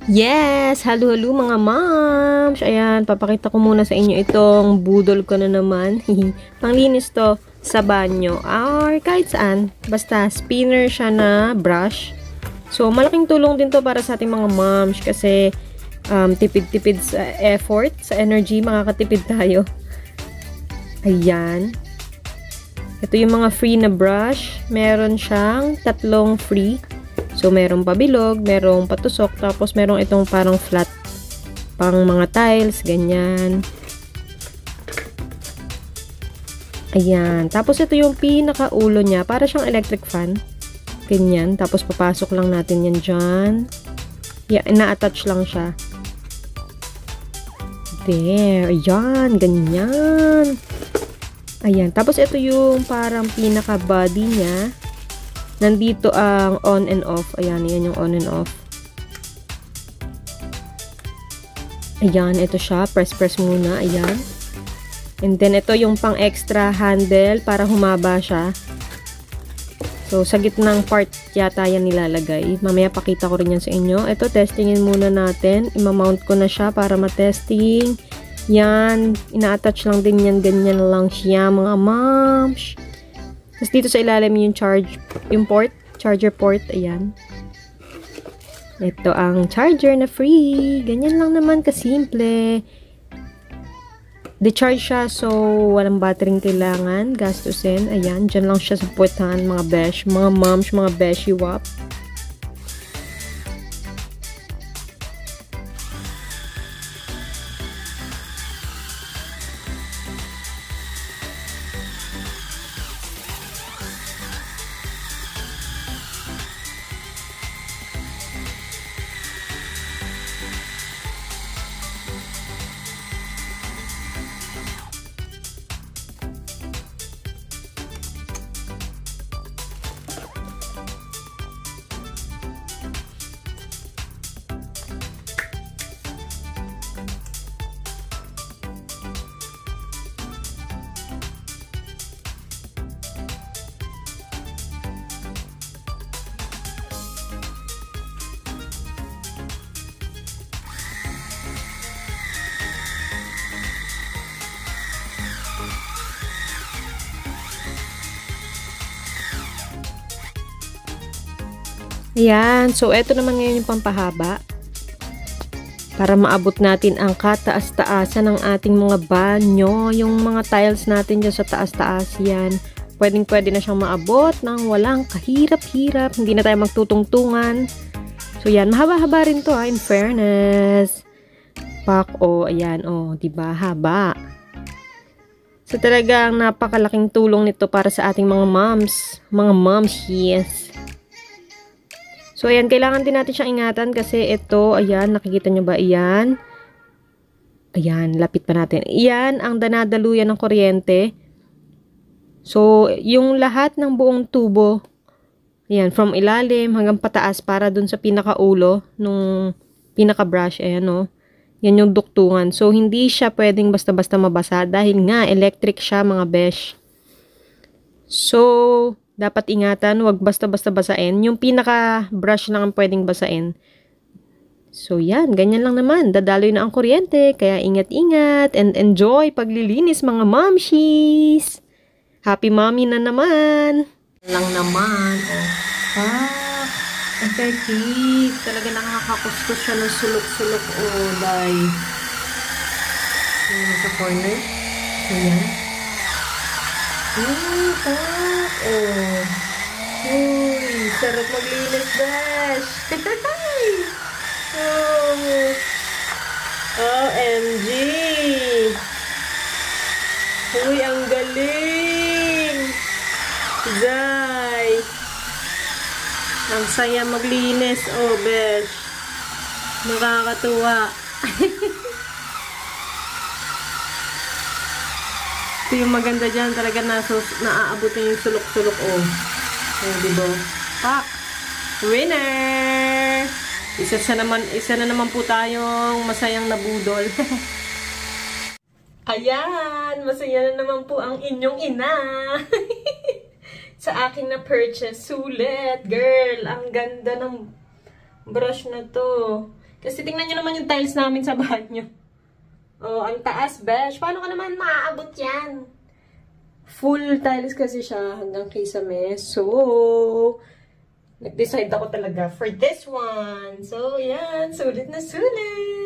Yes! Halo-halo mga moms! Ayan, papakita ko muna sa inyo itong budol ko na naman. Panglinis to sa banyo or kahit saan. Basta spinner siya na brush. So, malaking tulong din to para sa ating mga moms kasi tipid-tipid sa effort, sa energy, makakatipid tayo. Ayan. Ito yung mga free na brush. Meron siyang 3 free. So, merong pabilog, merong patusok, tapos merong itong parang flat pang mga tiles, ganyan. Ayan. Tapos, ito yung pinakaulo niya. Para siyang electric fan. Ganyan. Tapos, papasok lang natin yan dyan. Yeah, na-attach lang siya. There. Ayan. Ganyan. Ayan. Tapos, ito yung parang pinaka-body niya. Nandito ang on and off. Ayan, yan yung on and off. Ayan, ito siya. Press muna. Ayan. And then, ito yung pang extra handle para humaba siya. So, sa gitnang part yata yan nilalagay. Mamaya pakita ko rin yan sa inyo. Ito, testingin muna natin. Ima-mount ko na siya para matesting. Yan. Ina-attach lang din yan. Ganyan lang siya, mga moms. Tapos dito sa ilalim yung charger port, ayan. Ito ang charger na free. Ganyan lang naman kasimple. De-charge siya, so walang battery kailangan gastusin. Ayan, dyan lang siya sa puwetan, mga besh, mga moms, mga beshi wap. Ayan. So, eto naman ngayon yung pampahaba. Para maabot natin ang kataas-taasan ng ating mga banyo. Yung mga tiles natin dyan sa taas-taas yan. Pwedeng-pwede na siyang maabot ng walang kahirap-hirap. Hindi na tayo magtutungtungan. So, yan. Mahaba-haba rin to in fairness. Pak, ayan, diba? Haba. So, talagang napakalaking tulong nito para sa ating mga moms. Mga moms, yes. So, ayan, kailangan din natin siyang ingatan kasi ito, ayan, nakikita nyo ba, ayan. Ayan, lapit pa natin. Ayan, ang danadaluyan ng kuryente. So, yung lahat ng buong tubo, ayan, from ilalim hanggang pataas para dun sa pinakaulo, nung pinaka-brush, ayan, yan yung duktungan. So, hindi siya pwedeng basta-basta mabasa dahil nga, electric siya, mga besh. So, dapat ingatan, wag basta-basta basain. Yung pinaka-brush lang ang pwedeng basain. So, yan. Ganyan lang naman. Dadaloy na ang kuryente. Kaya ingat-ingat and enjoy paglilinis, mga momshies. Happy mommy na naman. Lang naman. Effective. Talaga nakakakuskus siya ng sulok-sulok. Dahil sa corner. Ayan. Uy, sarap maglinis, besh. OMG. Uy, ang galing. Zay. Ang saya maglinis, besh. Nakakatuwa. Ito yung maganda dyan, talaga naaabot yung sulok-sulok, diba? Pak! Winner! Isa na naman po tayong masayang nabudol. Ayan! Masaya na naman po ang inyong ina! Sa akin na purchase, sulit! Girl! Ang ganda ng brush na to. Kasi tingnan nyo naman yung tiles namin sa banyo. Oh, ang taas, besh. Paano ka naman maaabot yan? Full tiles kasi siya hanggang kisame. So, nag-decide ako talaga for this one. So, yan. Sulit na sulit.